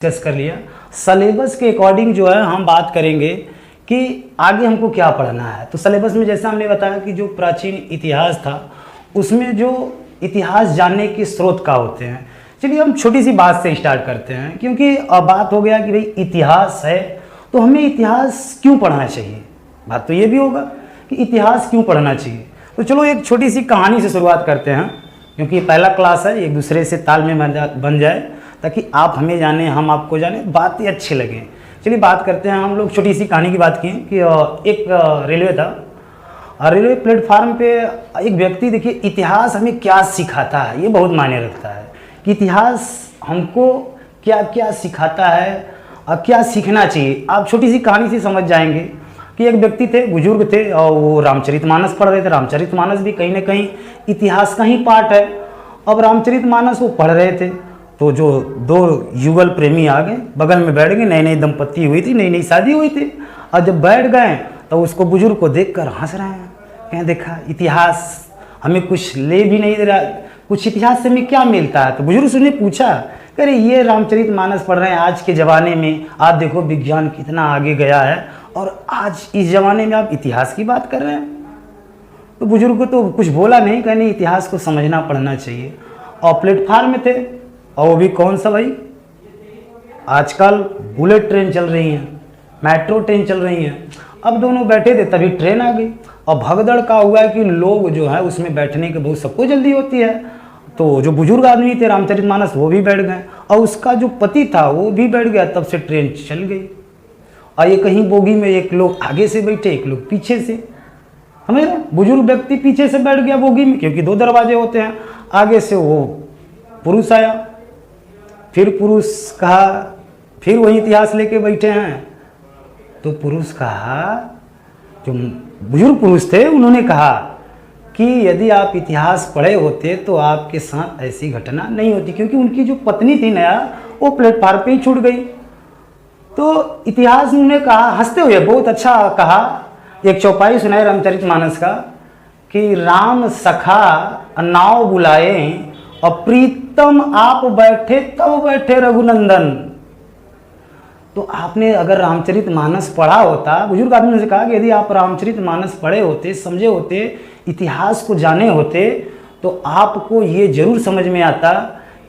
Discuss कर लिया। Syllabus के अकॉर्डिंग जो है हम बात करेंगे कि आगे हमको क्या पढ़ना है। तो सलेबस में जैसा हमने बताया कि जो प्राचीन इतिहास था उसमें जो इतिहास जानने के स्रोत क्या होते हैं। चलिए हम छोटी सी बात से स्टार्ट करते हैं, क्योंकि अब बात हो गया कि भाई इतिहास है तो हमें इतिहास क्यों पढ़ना चाहिए। बात तो ये भी होगा कि इतिहास क्यों पढ़ना चाहिए। तो चलो एक छोटी सी कहानी से शुरुआत करते हैं, क्योंकि पहला क्लास है, एक दूसरे से तालमेल बन जाए ताकि आप हमें जाने हम आपको जाने, बातें अच्छी लगे। चलिए बात करते हैं। हम लोग छोटी सी कहानी की बात की कि एक रेलवे था, रेलवे प्लेटफार्म पे एक व्यक्ति, देखिए इतिहास हमें क्या सिखाता है ये बहुत मायने रखता है कि इतिहास हमको क्या क्या सिखाता है और क्या सीखना चाहिए। आप छोटी सी कहानी से समझ जाएंगे कि एक व्यक्ति थे, बुजुर्ग थे, और वो रामचरितमानस पढ़ रहे थे। रामचरितमानस भी कहीं ना कहीं इतिहास का ही पार्ट है। अब रामचरितमानस वो पढ़ रहे थे तो जो दो युगल प्रेमी आ गए, बगल में बैठ गए, नई नई दंपत्ति हुई थी, नई नई शादी हुई थी। और जब बैठ गए तो उसको बुजुर्ग को देखकर हंस रहे हैं, कहें देखा इतिहास हमें कुछ ले भी नहीं दे रहा, कुछ इतिहास से हमें क्या मिलता है। तो बुजुर्ग से ने पूछा, अरे ये रामचरितमानस पढ़ रहे हैं, आज के ज़माने में आप देखो विज्ञान कितना आगे गया है और आज इस ज़माने में आप इतिहास की बात कर रहे हैं। तो बुजुर्ग को तो कुछ बोला नहीं, कहने इतिहास को समझना पढ़ना चाहिए। और प्लेटफार्म में थे, और वो भी कौन सा भाई, आजकल बुलेट ट्रेन चल रही हैं, मेट्रो ट्रेन चल रही हैं। अब दोनों बैठे थे तभी ट्रेन आ गई, और भगदड़ का हुआ है कि लोग जो है उसमें बैठने के बहुत सबको जल्दी होती है। तो जो बुजुर्ग आदमी थे रामचरितमानस वो भी बैठ गए, और उसका जो पति था वो भी बैठ गया। तब से ट्रेन चल गई, और ये कहीं बोगी में एक लोग आगे से बैठे, एक लोग पीछे से। समझ रहे, बुजुर्ग व्यक्ति पीछे से बैठ गया बोगी में, क्योंकि दो दरवाजे होते हैं। आगे से वो पुरुष आया, फिर पुरुष कहा, फिर वही इतिहास लेके बैठे हैं। तो पुरुष कहा, जो बुजुर्ग पुरुष थे उन्होंने कहा कि यदि आप इतिहास पढ़े होते तो आपके साथ ऐसी घटना नहीं होती, क्योंकि उनकी जो पत्नी थी नया, वो प्लेटफार्म पे ही छूट गई। तो इतिहास ने कहा, हंसते हुए बहुत अच्छा कहा, एक चौपाई सुनाई रामचरितमानस का कि राम सखा नाव बुलाए और प्रीतम आप बैठे तब बैठे रघुनंदन। तो आपने अगर रामचरितमानस पढ़ा होता, बुजुर्ग आदमी ने कहा कि यदि आप रामचरितमानस पढ़े होते, समझे होते, इतिहास को जाने होते, तो आपको ये जरूर समझ में आता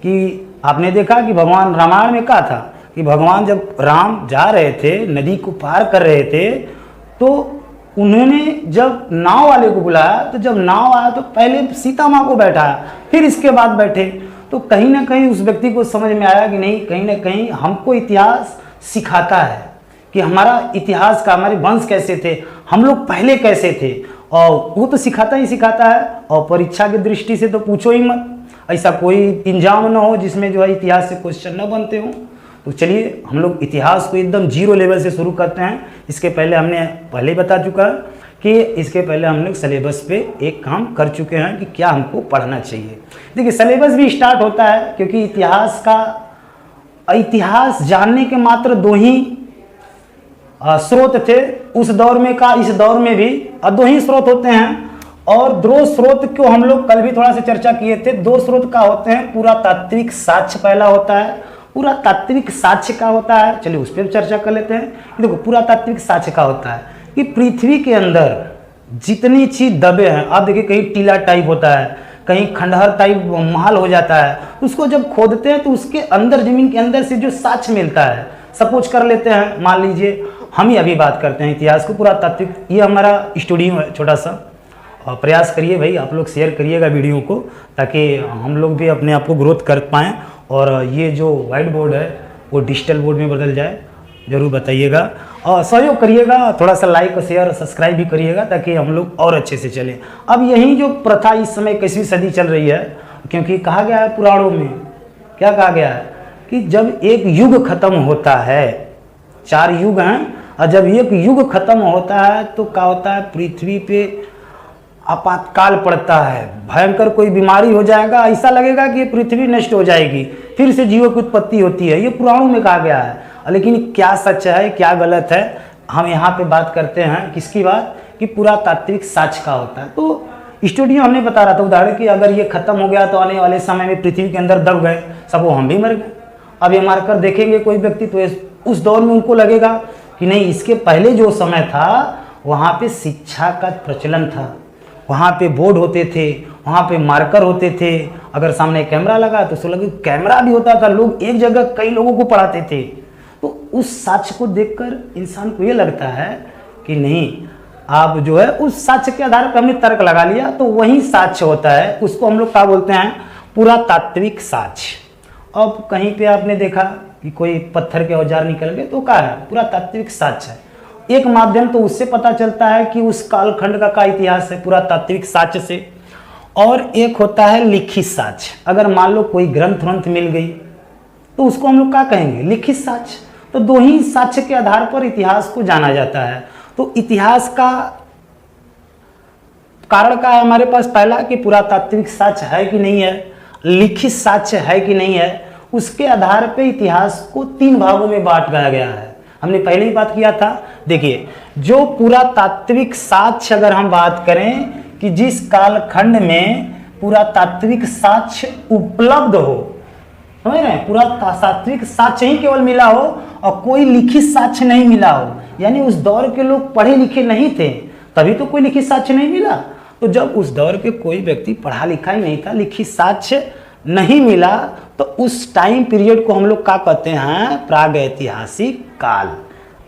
कि आपने देखा कि भगवान रामायण में कहा था कि भगवान जब राम जा रहे थे, नदी को पार कर रहे थे, तो उन्होंने जब नाव वाले को बुलाया, तो जब नाव आया तो पहले सीता माँ को बैठाया, फिर इसके बाद बैठे। तो कहीं ना कहीं उस व्यक्ति को समझ में आया कि नहीं, कहीं ना कहीं हमको इतिहास सिखाता है कि हमारा इतिहास का, हमारे वंश कैसे थे, हम लोग पहले कैसे थे, और वो तो सिखाता ही सिखाता है। और परीक्षा की दृष्टि से तो पूछो ही मत, ऐसा कोई इंजाम ना हो जिसमें जो है इतिहास से क्वेश्चन न बनते हों। तो चलिए हम लोग इतिहास को एकदम जीरो लेवल से शुरू करते हैं। इसके पहले हमने पहले बता चुका है कि इसके पहले हम लोग सिलेबस पे एक काम कर चुके हैं कि क्या हमको पढ़ना चाहिए। देखिए सिलेबस भी स्टार्ट होता है, क्योंकि इतिहास जानने के मात्र दो ही स्रोत थे उस दौर में का, इस दौर में भी दो ही स्रोत होते हैं। और दो स्रोत को हम लोग कल भी थोड़ा सा चर्चा किए थे। दो स्रोत का होते हैं, पुरातात्विक साक्ष्य पहला होता है। पुरातात्विक साक्ष्य का होता है, चलिए उस पर चर्चा कर लेते हैं। देखो पुरातात्विक साक्ष्य का होता है कि पृथ्वी के अंदर जितनी चीज दबे हैं, आप देखिए कहीं टीला टाइप होता है, कहीं खंडहर टाइप महल हो जाता है, उसको जब खोदते हैं तो उसके अंदर, जमीन के अंदर से जो साक्ष्य मिलता है, सपोज कर लेते हैं, मान लीजिए हम ही अभी बात करते हैं इतिहास को पुरातात्विक, ये हमारा स्टूडियो है छोटा सा। और प्रयास करिए भाई, आप लोग शेयर करिएगा वीडियो को, ताकि हम लोग भी अपने आप को ग्रोथ कर पाएँ और ये जो वाइट बोर्ड है वो डिजिटल बोर्ड में बदल जाए। ज़रूर बताइएगा और सहयोग करिएगा, थोड़ा सा लाइक और शेयर और सब्सक्राइब भी करिएगा ताकि हम लोग और अच्छे से चलें। अब यही जो प्रथा इस समय 21वीं सदी चल रही है, क्योंकि कहा गया है पुराणों में, क्या कहा गया है कि जब एक युग खत्म होता है, 4 युग हैं, और जब एक युग खत्म होता है तो क्या होता है, पृथ्वी पे आपातकाल पड़ता है, भयंकर कोई बीमारी हो जाएगा, ऐसा लगेगा कि पृथ्वी नष्ट हो जाएगी, फिर से जीवों की उत्पत्ति होती है। ये पुराणों में कहा गया है, लेकिन क्या सच है क्या गलत है, हम यहाँ पे बात करते हैं किसकी बात, कि पुरातात्विक साक्ष्य का होता है। तो स्टूडियो हमने बता रहा था उदाहरण कि अगर ये खत्म हो गया तो आने वाले समय में पृथ्वी के अंदर दब गए, सब वो हम भी मर गए। अब ये मार्कर देखेंगे कोई व्यक्ति तो उस दौर में उनको लगेगा कि नहीं, इसके पहले जो समय था वहाँ पे शिक्षा का प्रचलन था, वहाँ पे बोर्ड होते थे, वहाँ पे मार्कर होते थे, अगर सामने कैमरा लगा तो उसको लगे कैमरा भी होता था, लोग एक जगह कई लोगों को पढ़ाते थे। तो उस साक्ष्य को देखकर इंसान को ये लगता है कि नहीं, आप जो है उस साक्ष्य के आधार पर हमने तर्क लगा लिया तो वही साक्ष्य होता है, उसको हम लोग क्या बोलते हैं, पुरातात्विक साक्ष्य। अब कहीं पे आपने देखा कि कोई पत्थर के औजार निकल गए तो क्या है, पुरातात्विक साक्ष्य है। एक माध्यम तो उससे पता चलता है कि उस कालखंड का इतिहास है, पुरातात्विक साक्ष्य से। और एक होता है लिखित साक्ष्य। अगर मान लो कोई ग्रंथ मिल गई तो उसको हम लोग क्या कहेंगे, लिखित साक्ष्य। तो दो ही साक्ष्य के आधार पर इतिहास को जाना जाता है। तो इतिहास का कारण का है हमारे पास, पहला कि पुरातात्विक साक्ष्य है कि नहीं है, लिखित साक्ष्य है कि नहीं है। उसके आधार पे इतिहास को 3 भागों में बांट दिया गया है। हमने पहले ही बात किया था। देखिए, जो पुरातात्विक साक्ष्य अगर हम बात करें कि जिस कालखंड में पुरातात्विक साक्ष्य उपलब्ध हो, समझ रहे हैं, पुरातात्विक साक्ष्य ही केवल मिला हो और कोई लिखित साक्ष्य नहीं मिला हो, यानी उस दौर के लोग पढ़े लिखे नहीं थे तभी तो कोई लिखित साक्ष्य नहीं मिला। तो जब उस दौर के कोई व्यक्ति पढ़ा लिखा ही नहीं था, लिखित साक्ष्य नहीं मिला, तो उस टाइम पीरियड को हम लोग क्या कहते हैं, प्रागैतिहासिक काल।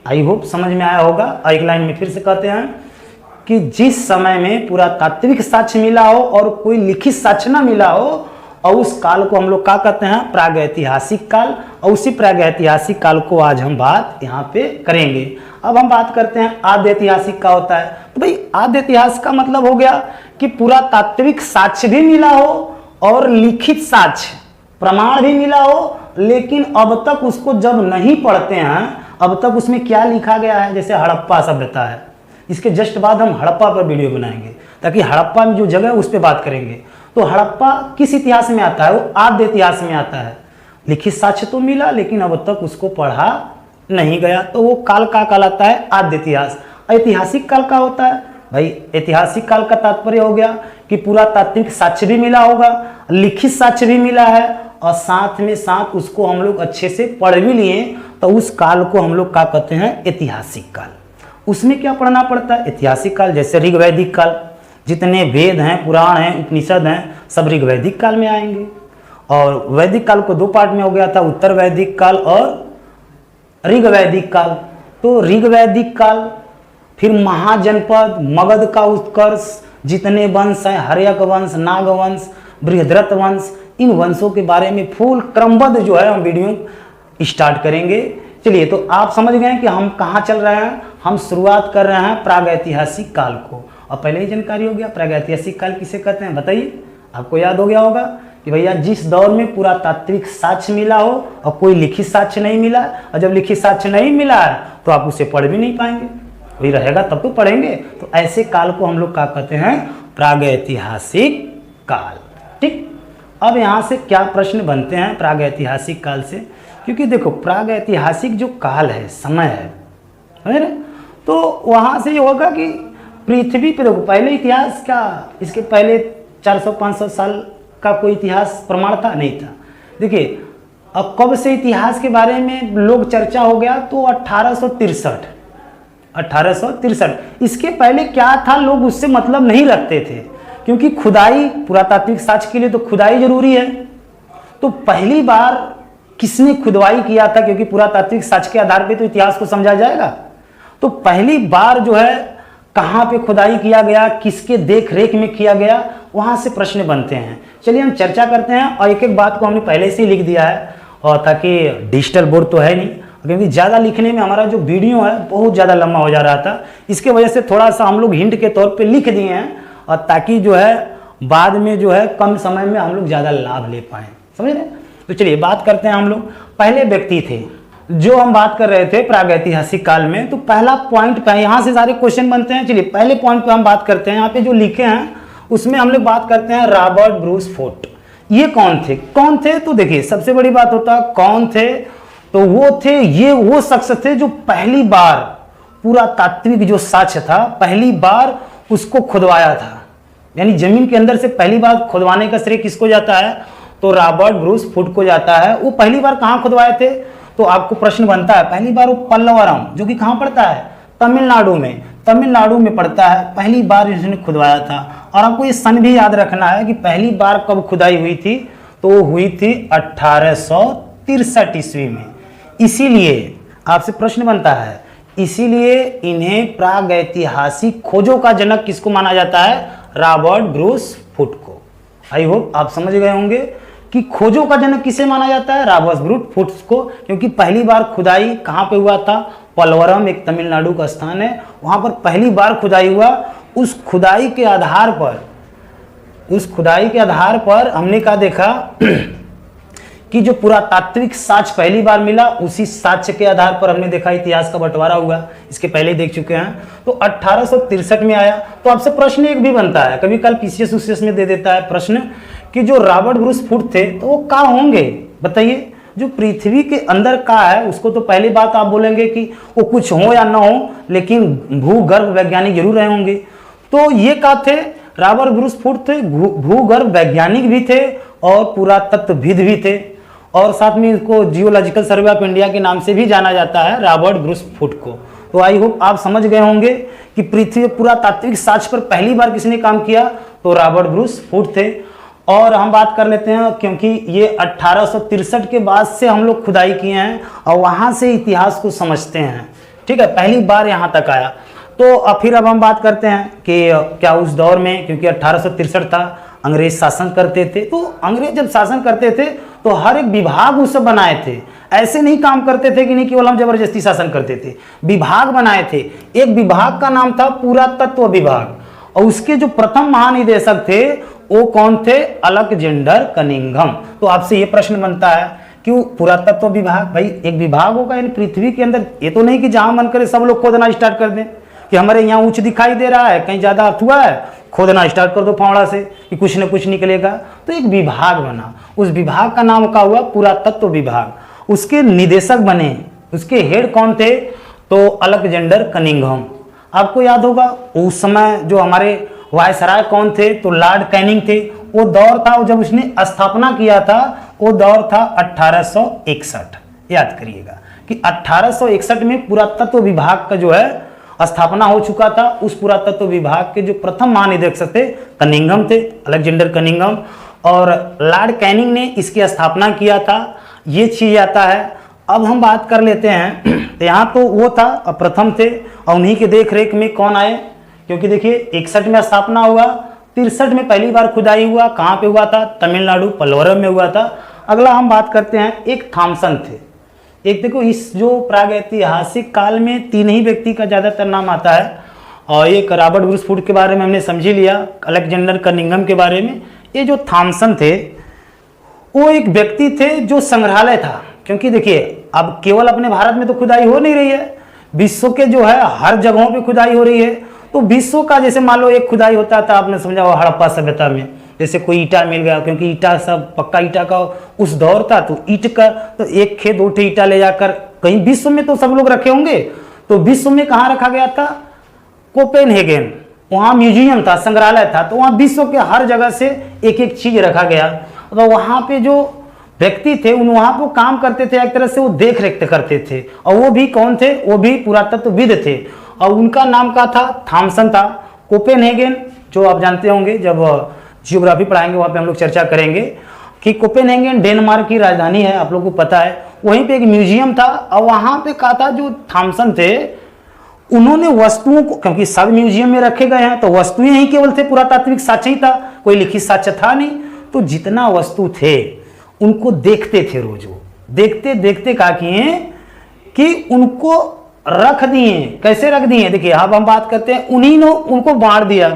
आई होप समझ में आया होगा। एक लाइन में फिर से कहते हैं कि जिस समय में पुरातात्विक साक्ष्य मिला हो और कोई लिखित साक्ष्य ना मिला हो, और उस काल को हम लोग क्या कहते हैं, प्रागैतिहासिक काल। और उसी प्रागैतिहासिक काल को आज हम बात यहाँ पे करेंगे। अब हम बात करते हैं आद्य ऐतिहासिक का होता है। तो भाई आद्य इतिहास का मतलब हो गया कि पुरातात्विक साक्ष्य भी मिला हो और लिखित साक्ष्य प्रमाण भी मिला हो, लेकिन अब तक उसको जब नहीं पढ़ते हैं, अब तक उसमें क्या लिखा गया है, जैसे हड़प्पा सभ्यता है, इसके जस्ट बाद हम हड़प्पा पर वीडियो बनाएंगे ताकि हड़प्पा में जो जगह है उस पर बात करेंगे। तो हड़प्पा किस इतिहास में आता है, वो आद्य इतिहास में आता है। लिखित साक्ष्य तो मिला लेकिन अब तक उसको पढ़ा नहीं गया, तो वो काल का कहलाता है आद्य इतिहास। ऐतिहासिक काल का होता है भाई, ऐतिहासिक काल का तात्पर्य हो गया कि पुरातात्विक साक्ष्य भी मिला होगा, लिखित साक्ष्य भी मिला है और साथ में साथ उसको हम लोग अच्छे से पढ़ भी लिए, तो उस काल को हम लोग क्या कहते हैं, ऐतिहासिक काल। उसमें क्या पढ़ना पड़ता है, ऐतिहासिक काल, जैसे ऋग्वैदिक काल, जितने वेद हैं, पुराण हैं, उपनिषद हैं, सब ऋग्वैदिक काल में आएंगे। और वैदिक काल को 2 पार्ट में हो गया था, उत्तर वैदिक काल और ऋग्वैदिक काल। तो ऋग्वैदिक काल, फिर महाजनपद, मगध का उत्कर्ष, जितने वंश हैं, हर्यक वंश, नाग वंश, बृहद्रथ वंश, इन वंशों के बारे में फुल क्रमबद्ध जो है हम वीडियो स्टार्ट करेंगे। चलिए, तो आप समझ गए कि हम कहाँ चल रहे हैं। हम शुरुआत कर रहे हैं प्रागैतिहासिक काल को। और पहले ही जानकारी हो गया प्रागैतिहासिक काल किसे कहते हैं, बताइए। आपको याद हो गया होगा कि भैया जिस दौर में पुरातात्विक साक्ष्य मिला हो और कोई लिखित साक्ष्य नहीं मिला, और जब लिखित साक्ष्य नहीं मिला है तो आप उसे पढ़ भी नहीं पाएंगे, वही रहेगा तब तो पढ़ेंगे। तो ऐसे काल को हम लोग क्या कहते हैं, प्रागैतिहासिक काल। ठीक, अब यहाँ से क्या प्रश्न बनते हैं प्रागैतिहासिक काल से, क्योंकि देखो प्रागैतिहासिक जो काल है, समय है, तो वहाँ से ये होगा कि पृथ्वी पे देखो पहले इतिहास का, इसके पहले 400-500 साल का कोई इतिहास प्रमाण था नहीं था। देखिए अब कब से इतिहास के बारे में लोग चर्चा हो गया, तो 1863। इसके पहले क्या था, लोग उससे मतलब नहीं रखते थे, क्योंकि खुदाई, पुरातात्विक साक्ष्य के लिए तो खुदाई जरूरी है। तो पहली बार किसने खुदवाई किया था, क्योंकि पुरातात्विक साक्ष्य के आधार पे तो इतिहास को समझा जाएगा। तो पहली बार जो है कहाँ पे खुदाई किया गया, किसके देख रेख में किया गया, वहाँ से प्रश्न बनते हैं। चलिए हम चर्चा करते हैं। और एक एक बात को हमने पहले से ही लिख दिया है, और ताकि डिजिटल बोर्ड तो है नहीं, क्योंकि ज़्यादा लिखने में हमारा जो वीडियो है बहुत ज़्यादा लंबा हो जा रहा था, इसके वजह से थोड़ा सा हम लोग हिंट के तौर पे लिख दिए हैं, और ताकि जो है बाद में जो है कम समय में हम लोग ज़्यादा लाभ ले पाएँ, समझ रहे। तो चलिए बात करते हैं। हम लोग पहले व्यक्ति थे जो हम बात कर रहे थे प्रागैतिहासिक काल में, तो पहला पॉइंट पे यहाँ से सारे क्वेश्चन बनते हैं। चलिए पहले पॉइंट पे हम बात करते हैं। यहाँ पे जो लिखे हैं उसमें हम लोग बात करते हैं रॉबर्ट ब्रूस फोर्ट। ये कौन थे? तो देखिए सबसे बड़ी बात होता है कौन थे, तो वो थे, ये वो शख्स थे जो पहली बार पुरातात्विक जो साक्ष्य था, पहली बार उसको खुदवाया था। यानी जमीन के अंदर से पहली बार खुदवाने का श्रेय किसको जाता है, तो रॉबर्ट ब्रूस फुट को जाता है। वो पहली बार कहाँ खुदवाए थे, तो आपको प्रश्न बनता है, पहली बार वो पल्लवरम जो कि कहाँ पड़ता है, तमिलनाडु में पड़ता है, पहली बार इसने खुदवाया था। और आपको ये सन भी याद रखना है कि पहली बार कब खुदाई हुई थी, तो वो हुई थी 1863 ईस्वी में। इसीलिए आपसे प्रश्न बनता है, इसीलिए इन्हें प्रागैतिहासिक खोजों का जनक किसको माना जाता है, रॉबर्ट ब्रूस फुट को। आई होप आप समझ गए होंगे कि खोजों का जनक किसे माना जाता है, रॉबर्ट ब्रूस फुट को, क्योंकि पहली बार खुदाई कहाँ पे हुआ था, पलवरम एक तमिलनाडु का स्थान है, वहां पर पहली बार खुदाई हुआ। उस खुदाई के आधार पर हमने क्या देखा कि जो पुरातात्विक साक्ष्य पहली बार मिला, उसी साक्ष्य के आधार पर हमने देखा इतिहास का बंटवारा हुआ। इसके पहले देख चुके हैं। तो 1863 में आया। तो आपसे प्रश्न एक भी बनता है, कभी कल पीसीएस उसीएस में दे देता है प्रश्न कि जो रॉबर्ट ब्रूस फुट थे तो वो कहाँ होंगे, बताइए। जो पृथ्वी के अंदर का है उसको तो पहली बात आप बोलेंगे कि वो कुछ हो या ना हो, लेकिन भूगर्भ वैज्ञानिक जरूर रहे होंगे। तो ये क्या थे, रॉबर्ट ब्रूस फुट थे, भूगर्भ वैज्ञानिक भी थे और पुरातत्वविद भी थे, और साथ में इसको जियोलॉजिकल सर्वे ऑफ इंडिया के नाम से भी जाना जाता है रॉबर्ट ब्रूस फुट को। तो आई होप आप समझ गए होंगे कि पृथ्वी पुरातात्विक साक्ष्य पर पहली बार किसने काम किया, तो रॉबर्ट ब्रूस फुट थे। और हम बात कर लेते हैं, क्योंकि ये 1863 के बाद से हम लोग खुदाई किए हैं और वहां से इतिहास को समझते हैं, ठीक है, पहली बार यहाँ तक आया। तो फिर अब हम बात करते हैं कि क्या उस दौर में, क्योंकि 1863 था, अंग्रेज शासन करते थे। तो अंग्रेज जब शासन करते थे तो हर एक विभाग उसे बनाए थे, ऐसे नहीं काम करते थे कि नहीं केवल हम जबरदस्ती शासन करते थे, विभाग बनाए थे। एक विभाग का नाम था पुरातत्व विभाग, और उसके जो प्रथम महानिदेशक थे वो कौन थे, अलेक्जेंडर कनिंघम। तो आपसे ये प्रश्न बनता है कि पुरातत्व विभाग, भाई एक विभाग होगा यानी पृथ्वी के अंदर, ये तो नहीं कि जहां मन करे सब लोग खोदना स्टार्ट कर दें कि हमारे यहाँ उच्च दिखाई दे रहा है, कहीं ज्यादा अर्थ हुआ है, खोदना स्टार्ट कर दो फावड़ा से कि कुछ न कुछ निकलेगा। तो एक विभाग बना, उस विभाग का नाम क्या हुआ, पुरातत्व विभाग। उसके निदेशक बने, उसके हेड कौन थे, तो अलेक्जेंडर कनिंघम। आपको याद होगा उस समय जो हमारे वायसराय कौन थे, तो लॉर्ड कैनिंग थे। वो दौर था जब उसने स्थापना किया था, वो दौर था 1861। याद करिएगा कि 1861 में पुरातत्व विभाग का जो है स्थापना हो चुका था। उस पुरातत्व विभाग के जो प्रथम महानिदेशक थे कनिंघम थे, अलेक्जेंडर कनिंघम, और लॉर्ड कैनिंग ने इसकी स्थापना किया था। ये चीज आता है। अब हम बात कर लेते हैं, तो यहाँ तो वो था प्रथम थे, और उन्हीं के देख रेख में कौन आए, क्योंकि देखिए 61 में स्थापना हुआ, 63 में पहली बार खुदाई हुआ। कहाँ पे हुआ था, तमिलनाडु पलवरम में हुआ था। अगला हम बात करते हैं, एक थॉमसन थे। एक देखो इस जो प्रागैतिहासिक काल में तीन ही व्यक्ति का ज्यादातर नाम आता है, और एक रॉबर्ट ब्रूस फुट के बारे में हमने समझ ही लिया, अलेक्जेंडर कनिंघम के बारे में। ये जो थॉमसन थे वो एक व्यक्ति थे जो संग्रहालय था, क्योंकि देखिए अब केवल अपने भारत में तो खुदाई हो नहीं रही है, विश्व के जो है हर जगहों पे खुदाई हो रही है। तो विश्व का जैसे मान लो एक खुदाई होता था, आपने समझा हुआ हड़प्पा सभ्यता में, जैसे कोई ईटा मिल गया, क्योंकि ईटा सब पक्का ईटा का उस दौर था, तो ईट का तो एक खे दो ठे ईटा ले जाकर कहीं विश्व में तो सब लोग रखे होंगे। तो विश्व में कहाँ रखा गया था, कोपेनहेगन, वहाँ म्यूजियम था, संग्रहालय था। तो वहाँ विश्व के हर जगह से एक एक चीज रखा गया। तो वहाँ पे जो व्यक्ति थे उन वहाँ पे काम करते थे, एक तरह से वो देख रेख करते थे, और वो भी कौन थे, वो भी पुरातत्वविद थे, और उनका नाम का था थॉमसन था। कोपेनहेगन जो आप जानते होंगे, जब जियोग्राफी पढ़ाएंगे वहाँ पे हम लोग चर्चा करेंगे कि कोपेनहेगन डेनमार्क की राजधानी है, आप लोगों को पता है। वहीं पे एक म्यूजियम था, और वहाँ पे कहा था जो थॉमसन थे उन्होंने वस्तुओं को, क्योंकि सब म्यूजियम में रखे गए हैं तो वस्तुएं ही केवल थे, पुरातात्विक साक्ष्य ही था, कोई लिखित साक्ष्य था नहीं। तो जितना वस्तु थे उनको देखते थे रोज, वो देखते देखते क्या किए कि उनको रख दिए। कैसे रख दिए, देखिए अब हम बात करते हैं, उन्हीं ने उनको बांट दिया।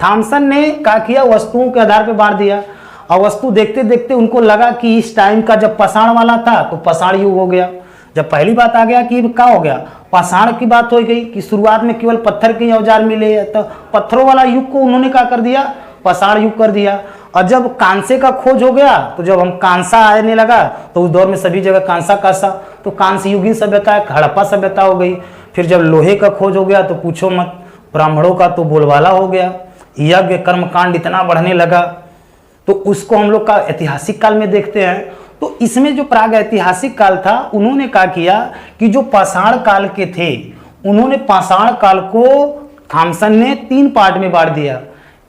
थॉमसन ने क्या किया, वस्तुओं के आधार पर बांट दिया, और वस्तु देखते देखते उनको लगा कि इस टाइम का जब पाषाण वाला था तो पाषाण युग हो गया। जब पहली बात आ गया कि क्या हो गया, पाषाण की बात हो गई कि शुरुआत में केवल पत्थर के औजार मिले, तो पत्थरों वाला युग को उन्होंने क्या कर दिया, पाषाण युग कर दिया। और जब कांसे का खोज हो गया, तो जब हम कांसा आने लगा, तो उस दौर में सभी जगह कांसा कांसा, तो कांस्य युगीन सभ्यता हड़प्पा सभ्यता हो गई। फिर जब लोहे का खोज हो गया तो पूछो मत, ब्राह्मणों का तो बोलबाला हो गया, यज्ञ कर्मकांड इतना बढ़ने लगा। तो उसको हम लोग का ऐतिहासिक काल में देखते हैं। तो इसमें जो प्राग ऐतिहासिक काल था, उन्होंने क्या किया कि जो पाषाण काल के थे, उन्होंने पाषाण काल को थॉमसन ने 3 पार्ट में बांट दिया।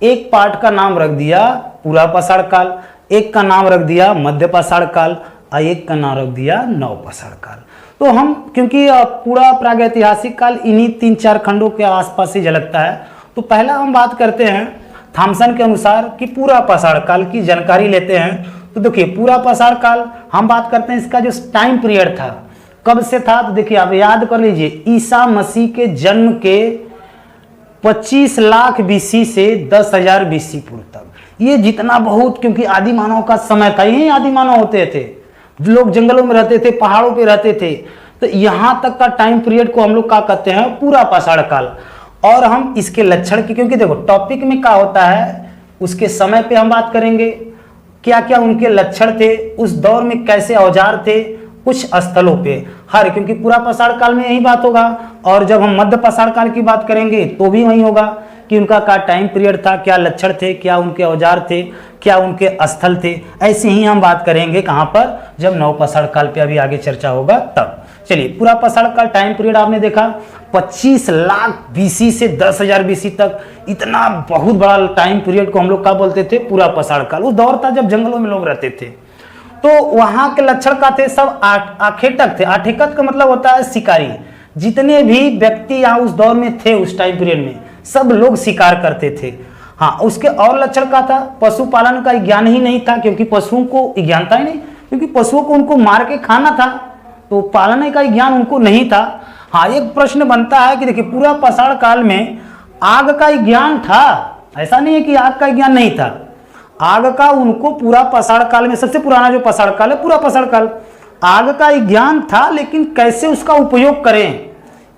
एक पार्ट का नाम रख दिया पूरा पाषाण काल, एक का नाम रख दिया मध्य पाषाण काल और एक का नाम रख दिया नव पाषाण काल। तो हम क्योंकि पूरा प्रागैतिहासिक काल इन्हीं 3-4 खंडों के आसपास ही झलकता है, तो पहला हम बात करते हैं थॉमसन के अनुसार कि पूरा पाषाण काल की जानकारी लेते हैं। तो देखिए पूरा पाषाण काल हम बात करते हैं, इसका जो टाइम पीरियड था कब से था, तो देखिए आप याद कर लीजिए ईसा मसीह के जन्म के 25 लाख बीसी से 10,000 बीसी पूर्व तक, ये जितना बहुत, क्योंकि आदि मानव का समय था, यही आदि मानव होते थे, लोग जंगलों में रहते थे, पहाड़ों पे रहते थे, तो यहाँ तक का टाइम पीरियड को हम लोग क्या कहते हैं पूरा पाषाण काल। और हम इसके लक्षण की, क्योंकि देखो टॉपिक में क्या होता है, उसके समय पे हम बात करेंगे, क्या क्या उनके लक्षण थे, उस दौर में कैसे औजार थे, कुछ स्थलों पे हर, क्योंकि पूरा पाषाण काल में यही बात होगा। और जब हम मध्य पाषाण काल की बात करेंगे तो भी वही होगा कि उनका क्या टाइम पीरियड था, क्या लक्षण थे, क्या उनके औजार थे, क्या उनके स्थल थे। ऐसे ही हम बात करेंगे कहाँ पर, जब नव पाषाण काल पे अभी आगे चर्चा होगा तब। चलिए पूरा पाषाण काल टाइम पीरियड आपने देखा 25 लाख बीसी से 10,000 बीसी तक, इतना बहुत बड़ा टाइम पीरियड को हम लोग क्या बोलते थे पूरा पाषाण काल। उस दौर था जब जंगलों में लोग रहते थे। तो वहां के लक्षण क्या थे, सब आखेटक थे। आखेटक का मतलब होता है शिकारी। जितने भी व्यक्ति यहाँ उस दौर में थे उस टाइम पीरियड में, सब लोग शिकार करते थे। हाँ, उसके और लक्षण क्या था, पशुपालन का ज्ञान ही नहीं था, क्योंकि पशुओं को ज्ञान था ही नहीं, क्योंकि पशुओं को उनको मार के खाना था, तो पालने का ज्ञान उनको नहीं था। हाँ, एक प्रश्न बनता है कि देखिए पूरा पाषाण काल में आग का ज्ञान था, ऐसा नहीं है कि आग का ज्ञान नहीं था। आग का उनको पूरा पाषाण काल में, सबसे पुराना जो पाषाण काल है पूरा पाषाण काल, आग का ज्ञान था, लेकिन कैसे उसका उपयोग करें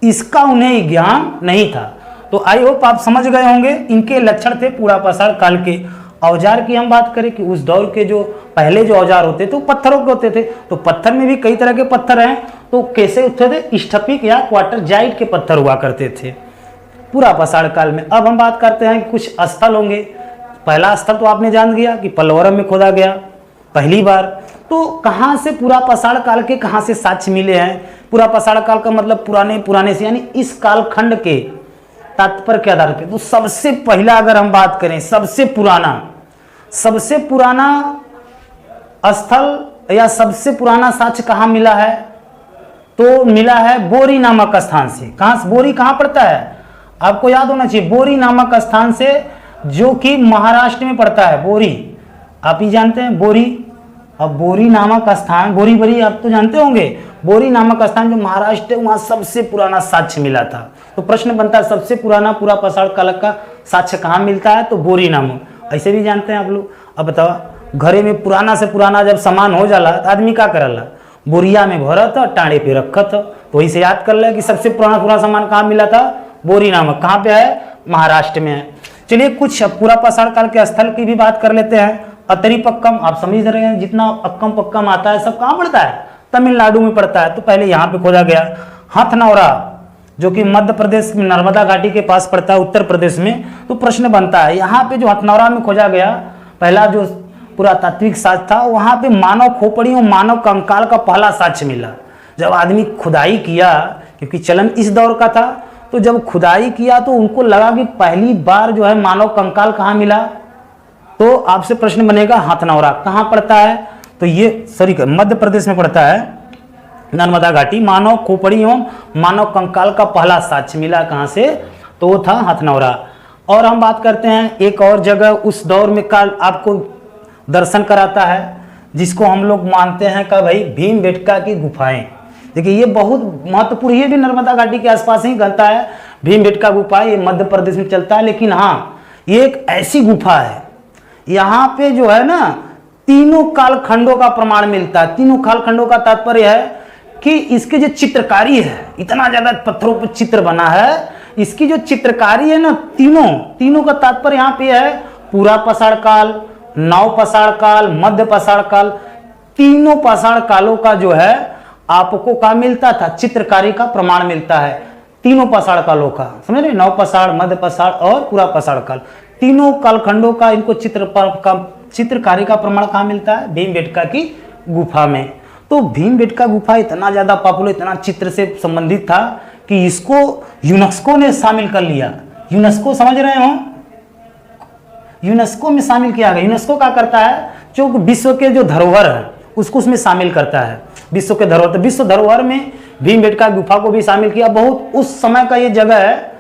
इसका उन्हें ज्ञान नहीं था। तो आई होप आप समझ गए होंगे, इनके लक्षण थे पूरा पाषाण काल के। औजार की हम बात करें कि उस दौर के जो पहले जो औजार होते थे वो पत्थरों के होते थे, तो पत्थर में भी कई तरह के पत्थर हैं। तो कैसे होते थे, स्टफिक या क्वार्टरजाइट के पत्थर हुआ करते थे पूरा पाषाण काल में। अब हम बात करते हैं कि कुछ स्थल होंगे। पहला स्थल तो आपने जान गया कि पल्लवरम में खोदा गया पहली बार। तो कहाँ से पूरा पाषाण काल के कहाँ से साक्ष्य मिले हैं, पूरा पाषाण काल का मतलब पुराने से, यानी इस कालखंड के तात्पर्य के आधार पे। तो सबसे पहला अगर हम बात करें, सबसे पुराना स्थल या सबसे पुराना साक्ष्य कहाँ मिला है, तो मिला है बोरी नामक स्थान से। कहाँ से, बोरी कहाँ पड़ता है आपको याद होना चाहिए, बोरी नामक स्थान से, जो कि महाराष्ट्र में पड़ता है। बोरी आप ही जानते हैं, बोरी। अब बोरी नामक स्थान, बोरी आप तो जानते होंगे, बोरी नामक स्थान जो महाराष्ट्र है, वहां सबसे पुराना साक्ष्य मिला था। तो प्रश्न बनता है सबसे पुराना पूरा पाषाण काल का साक्ष्य कहाँ मिलता है, तो बोरी नामक, ऐसे भी जानते हैं आप लोग। अब बताओ, घरे में पुराना से पुराना जब सामान हो जाला तो आदमी क्या करला, बोरिया में भरत टाँडे पे रखत। तो वही से याद कर ले कि सबसे पुराना सामान कहाँ मिला था, बोरी नामक। कहाँ पे है, महाराष्ट्र में है। चलिए कुछ पूरा पाषाण काल के स्थल की भी बात कर लेते हैं। अतरीपक्कम, आप समझ रहे हैं, जितना अक्कम पक्कम आता है सब कहाँ पड़ता है, तमिलनाडु में पड़ता है। तो पहले यहाँ पे खोजा गया। हथनौरा जो कि मध्य प्रदेश में नर्मदा घाटी के पास पड़ता है, उत्तर प्रदेश में। तो प्रश्न बनता है यहाँ पे जो हथनौरा में खोजा गया पहला जो पुरातात्विक साक्ष्य था, वहाँ पे मानव खोपड़ियों, मानव कंकाल का पहला साक्ष्य मिला। जब आदमी खुदाई किया, क्योंकि चलन इस दौर का था, तो जब खुदाई किया तो उनको लगा कि पहली बार जो है मानव कंकाल कहाँ मिला। तो आपसे प्रश्न बनेगा हथनौरा कहाँ पड़ता है, तो ये मध्य प्रदेश में पड़ता है, नर्मदा घाटी। मानव खोपड़ी एवं मानव कंकाल का पहला साक्ष्य मिला कहाँ से, तो वो था हथनौरा। और हम बात करते हैं एक और जगह उस दौर में काल आपको दर्शन कराता है, जिसको हम लोग मानते हैं कि भाई भीमबेटका की गुफाएं। देखिए ये बहुत महत्वपूर्ण, ये भी नर्मदा घाटी के आसपास ही बनता है भीमबेटका गुफा, ये मध्य प्रदेश में चलता है। लेकिन हाँ, ये एक ऐसी गुफा है, यहाँ पे जो है ना तीनों कालखंडों का प्रमाण मिलता है। तीनों कालखंडों का तात्पर्य है कि इसकी जो चित्रकारी है, इतना ज्यादा पत्थरों पर चित्र बना है, इसकी जो चित्रकारी है ना, तीनों का तात्पर्य यहाँ पे है पूरा पाषाण काल, नव पाषाण काल, मध्य पाषाण काल। तीनों पाषाण कालों का जो है आपको क्या मिलता था, चित्रकारी का प्रमाण मिलता है। तीनों पाषाण कालों का, समझ रहे, नव पाषाण, मध्य पाषाण और पूरा पाषाण काल, तीनों कालखंडों का इनको चित्र का चित्रकारी का प्रमाण कहाँ मिलता है? भीमबेटका की गुफा में। तो भीमबेटका गुफा इतना ज़्यादा पॉपुलर, इतना चित्र से संबंधित था कि इसको यूनेस्को ने शामिल कर लिया। यूनेस्को समझ रहे हो, यूनेस्को में शामिल किया गया। यूनेस्को क्या करता है? जो विश्व के जो धरोहर है उसको उसमें शामिल करता है, विश्व के धरोहर। तो विश्व धरोहर में भीमबेटका गुफा को भी शामिल किया। बहुत उस समय का ये जगह है,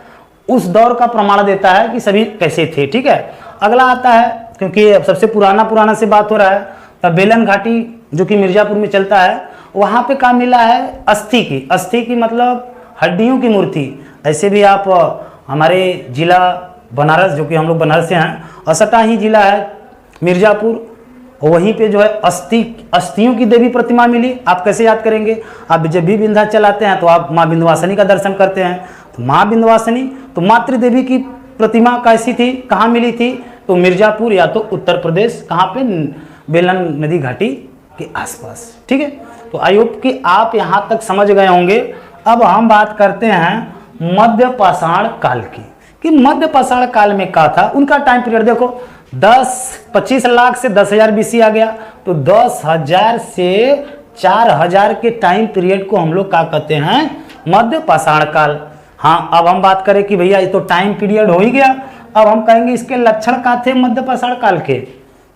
उस दौर का प्रमाण देता है कि सभी कैसे थे। ठीक है, अगला आता है, क्योंकि अब सबसे पुराना से बात हो रहा है, तब बेलन घाटी जो कि मिर्जापुर में चलता है, वहाँ पे क्या मिला है? अस्थि की मतलब हड्डियों की मूर्ति। ऐसे भी आप हमारे जिला बनारस, जो कि हम लोग बनारस से हैं, असटा ही जिला है मिर्जापुर, वहीं पे जो है अस्थियों की देवी प्रतिमा मिली। आप कैसे याद करेंगे? आप जब भी विंध्याचल आते हैं तो आप माँ विंध्यवासिनी का दर्शन करते हैं। तो माँ विंध्यवासिनी तो मातृ देवी की प्रतिमा कैसी थी, कहाँ मिली थी? तो मिर्जापुर या तो उत्तर प्रदेश, कहाँ पे? बेलन नदी घाटी के आसपास। ठीक है, तो आई होप कि आप यहाँ तक समझ गए होंगे। अब हम बात करते हैं मध्य पाषाण काल की, कि मध्य पाषाण काल में क्या था। उनका टाइम पीरियड देखो, 25 लाख से 10,000 BC आ गया। तो 10,000 से 4,000 के टाइम पीरियड को हम लोग क्या कहते हैं? मध्य पाषाण काल। हाँ, अब हम बात करें कि भैया ये तो टाइम पीरियड हो ही गया, अब हम कहेंगे इसके लक्षण क्या थे मध्य पाषाण काल के।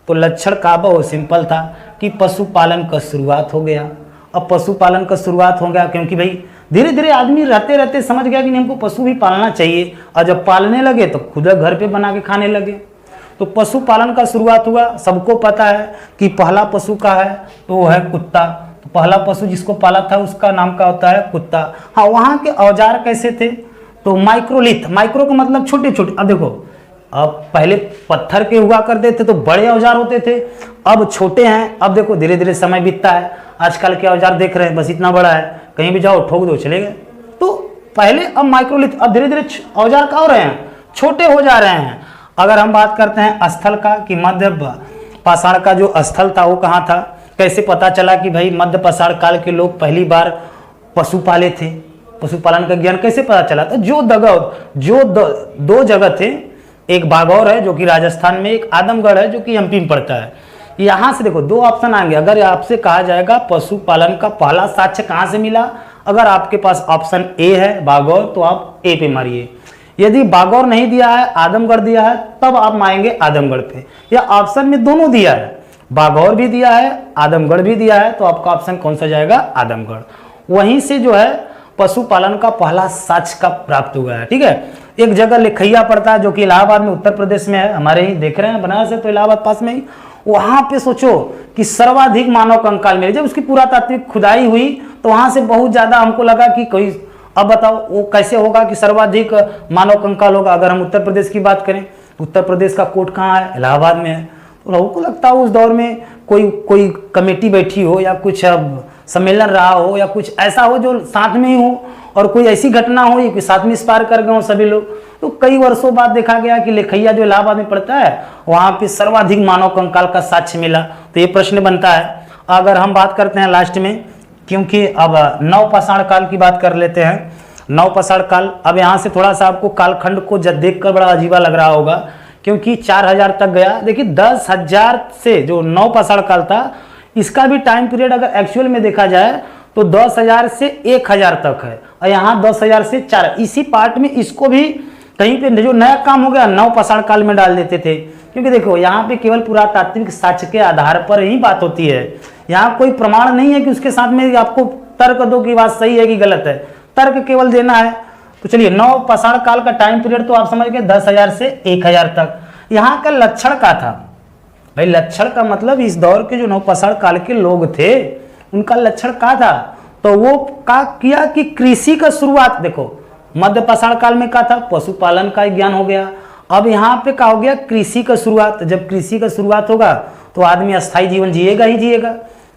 तो लक्षण का बहुत सिंपल था कि पशुपालन का शुरुआत हो गया। अब पशुपालन का शुरुआत हो गया क्योंकि भाई धीरे धीरे आदमी रहते रहते समझ गया कि नहीं, हमको पशु भी पालना चाहिए, और जब पालने लगे तो खुद घर पे बना के खाने लगे। तो पशुपालन का शुरुआत हुआ। सबको पता है कि पहला पशु का है तो वो है कुत्ता। तो पहला पशु जिसको पाला था उसका नाम क्या होता है? कुत्ता। हाँ, वहाँ के औजार कैसे थे? तो माइक्रोलिथ, माइक्रो का मतलब छोटे छोटे। अब देखो, अब पहले पत्थर के हुआ करते थे तो बड़े औजार होते थे, अब छोटे हैं। अब देखो धीरे धीरे समय बीतता है, आजकल के औजार देख रहे हैं बस इतना बड़ा है, कहीं भी जाओ ठोक दो चले गए। तो पहले अब माइक्रोलिथ, अब धीरे धीरे औजार क्या हो रहे हैं? छोटे हो जा रहे हैं। अगर हम बात करते हैं स्थल का, कि मध्य पाषाण का जो स्थल था वो कहाँ था, कैसे पता चला कि भाई मध्य पाषाण काल के लोग पहली बार पशु पाले थे? पशुपालन का ज्ञान कैसे पता चला? तो जो दो जगह थे, एक बागौर है जो कि राजस्थान में, एक आदमगढ़ है जो कि एमपी में पड़ता है। यहाँ से देखो दो ऑप्शन आएंगे। अगर आपसे कहा जाएगा पशुपालन का पहला साक्ष्य कहाँ से मिला, अगर आपके पास ऑप्शन ए है बागौर तो आप ए पे मारिए। यदि बागौर नहीं दिया है, आदमगढ़ दिया है, तब आप मारेंगे आदमगढ़ पे। या ऑप्शन में दोनों दिया है, बागौर भी दिया है, आदमगढ़ भी दिया है, तो आपका ऑप्शन कौन सा जाएगा? आदमगढ़। वहीं से जो है पशुपालन का पहला साक्ष्य का प्राप्त हुआ है। ठीक है, एक जगह लिखैया पड़ता है जो कि इलाहाबाद में, उत्तर प्रदेश में है। हमारे ही देख रहे हैं बनारस है तो इलाहाबाद पास में ही। वहां पे सोचो कि सर्वाधिक मानव कंकाल मिले। जब उसकी पुरातात्विक खुदाई हुई तो वहां से बहुत ज्यादा हमको लगा कि कोई, अब बताओ वो कैसे होगा कि सर्वाधिक मानव कंकाल होगा? अगर हम उत्तर प्रदेश की बात करें, उत्तर प्रदेश का कोर्ट कहाँ है? इलाहाबाद में है। तो लोगों को लगता है उस दौर में कोई कमेटी बैठी हो या कुछ सम्मेलन रहा हो या कुछ ऐसा हो जो साथ में ही हो, और कोई ऐसी घटना हो कि साथ में एक्सपायर कर गए हो सभी लोग। तो कई वर्षों बाद देखा गया कि लिखैया जो इलाहाबाद में पड़ता है वहाँ पे सर्वाधिक मानव कंकाल का साक्ष्य मिला। तो ये प्रश्न बनता है। अगर हम बात करते हैं लास्ट में, क्योंकि अब नवपाषाण काल की बात कर लेते हैं। नवपाषाण काल, अब यहाँ से थोड़ा सा आपको कालखंड को जब देखकर बड़ा अजीबा लग रहा होगा, क्योंकि 4,000 तक गया। देखिए 10,000 से जो नवपाषाण काल था, इसका भी टाइम पीरियड अगर एक्चुअल में देखा जाए तो 10,000 से 1,000 तक है, और यहाँ 10,000 से 4। इसी पार्ट में इसको भी कहीं पे जो नया काम हो गया नवपाषाण काल में डाल देते थे। क्योंकि देखो यहाँ पे केवल पुरातात्विक साक्ष्य के आधार पर ही बात होती है। यहाँ कोई प्रमाण नहीं है कि उसके साथ में आपको तर्क दो कि बात सही है कि गलत है, तर्क केवल देना है। तो चलिए नवपाषाण काल का टाइम पीरियड तो आप समझ गए 10,000 से 1,000 तक। यहाँ का लक्षण क्या था भाई? लक्षण का मतलब इस दौर के जो नवपाषाण काल के लोग थे उनका लक्षण क्या था? तो वो क्या किया कि कृषि का शुरुआत, देखो मध्य पाषाण काल में क्या था? पशुपालन का ज्ञान हो गया। अब यहाँ पे क्या हो गया? कृषि का शुरुआत। जब कृषि का शुरुआत होगा तो आदमी अस्थायी जीवन जिएगा ही जिएगा।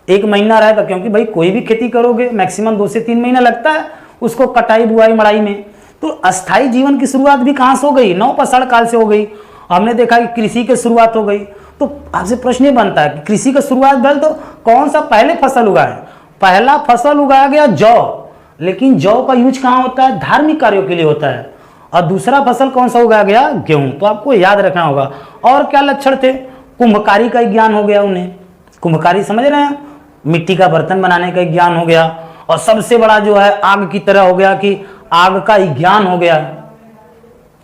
1 महीना रहेगा, क्योंकि भाई कोई भी खेती करोगे मैक्सिमम 2 से 3 महीना लगता है उसको कटाई बुआई मड़ाई में। तो अस्थायी जीवन की शुरुआत भी कहाँ से हो गई? नवपाषाण काल से हो गई। हमने देखा कि कृषि की शुरुआत हो गई। तो आपसे प्रश्न ये बनता है कि कृषि का शुरुआत भले तो कौन सा पहले फसल उगाए? पहला फसल उगाया गया जौ, लेकिन जौ का यूज कहाँ होता है? धार्मिक कार्यों के लिए होता है। और दूसरा फसल कौन सा उगाया गया? गेहूं। तो आपको याद रखना होगा। और क्या लक्षण थे? कुंभकारी का ज्ञान हो गया उन्हें, कुंभकारी समझ रहे हैं, मिट्टी का बर्तन बनाने का ज्ञान हो गया। और सबसे बड़ा जो है आग की तरह हो गया कि आग का ज्ञान हो गया,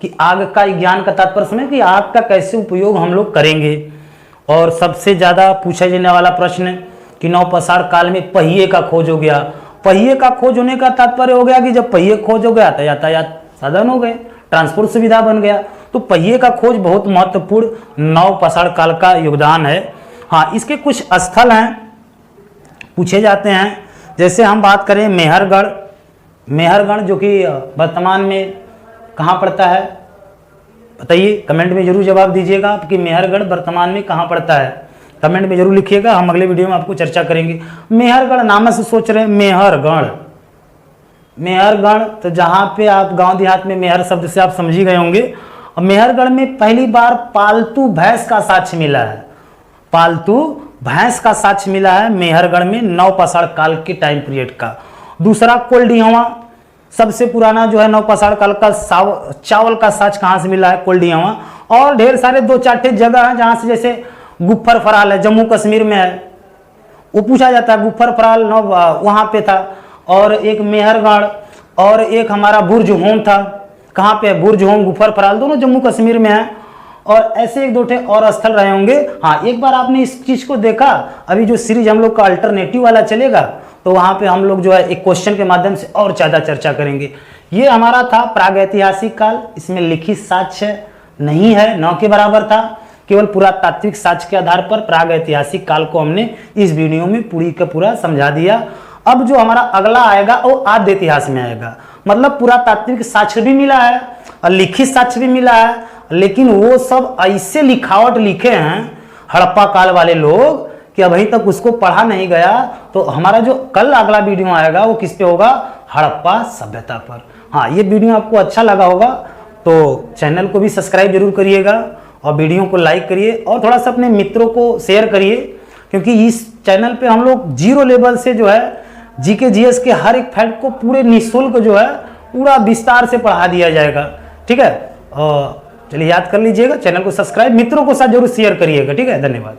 कि आग का ज्ञान का तात्पर्य समझ कि आग का कैसे उपयोग हम लोग करेंगे। और सबसे ज्यादा पूछा जाने वाला प्रश्न कि नवपाषाण काल में पहिए का खोज हो गया। पहिए का खोज होने का तात्पर्य हो गया कि जब पहिए खोज हो गया तो यातायात साधन हो गए, ट्रांसपोर्ट सुविधा बन गया। तो पहिए का खोज बहुत महत्वपूर्ण नवपाषाण काल का योगदान है। हाँ, इसके कुछ स्थल हैं पूछे जाते हैं, जैसे हम बात करें मेहरगढ़, मेहरगढ़ जो कि वर्तमान में कहाँ पड़ता है बताइए, कमेंट में जरूर जवाब दीजिएगा कि मेहरगढ़ वर्तमान में कहाँ पड़ता है, कमेंट में जरूर लिखिएगा, हम अगले वीडियो में आपको चर्चा करेंगे। मेहरगढ़ नाम से सोच रहे हैं, मेहरगढ़, मेहरगढ़ तो जहाँ पे आप गांव देहात में मेहर शब्द से आप समझ ही गए होंगे। और मेहरगढ़ में पहली बार पालतू भैंस का साक्ष्य मिला है, पालतू भैंस का साक्ष्य मिला है मेहरगढ़ में नवपाषाण काल के टाइम पीरियड का। दूसरा कोल्डिहवा, सबसे पुराना जो है नवपाषाण काल का चावल का साक्ष्य कहाँ से मिला है, कोल्डिहवा। और ढेर सारे 2-4 जगह हैं जहाँ से, जैसे गुफ्फर फराल है, जम्मू कश्मीर में है, वो पूछा जाता है गुफ्फर फराल वहाँ पे था। और एक मेहरगढ़ और एक हमारा बुर्ज होम था, कहाँ पे है, बुर्ज होम गुफ्फर फराल दोनों जम्मू कश्मीर में है। और ऐसे 1-2 और स्थल रहे होंगे। हाँ, एक बार आपने इस चीज को देखा, अभी जो सीरीज हम लोग का अल्टरनेटिव वाला चलेगा तो वहाँ पे हम लोग जो है एक क्वेश्चन के माध्यम से और ज़्यादा चर्चा करेंगे। ये हमारा था प्रागैतिहासिक काल, इसमें लिखित साक्ष्य नहीं है, न के बराबर था, केवल पुरातात्विक साक्ष्य के आधार पर प्रागैतिहासिक काल को हमने इस वीडियो में पूरी का पूरा समझा दिया। अब जो हमारा अगला आएगा वो आद्य इतिहास में आएगा, मतलब पुरातात्विक साक्ष्य भी मिला है और लिखित साक्ष्य भी मिला है, लेकिन वो सब ऐसे लिखावट लिखे हैं हड़प्पा काल वाले लोग कि अभी तक उसको पढ़ा नहीं गया। तो हमारा जो कल अगला वीडियो आएगा वो किस पे होगा, हड़प्पा सभ्यता पर। हाँ, ये वीडियो आपको अच्छा लगा होगा तो चैनल को भी सब्सक्राइब जरूर करिएगा और वीडियो को लाइक करिए और थोड़ा सा अपने मित्रों को शेयर करिए, क्योंकि इस चैनल पे हम लोग 0 लेवल से जो है जीके जीएस के हर एक फैक्ट को पूरे निःशुल्क जो है पूरा विस्तार से पढ़ा दिया जाएगा। ठीक है, चलिए याद कर लीजिएगा, चैनल को सब्सक्राइब, मित्रों को साथ जरूर शेयर करिएगा। ठीक है, धन्यवाद।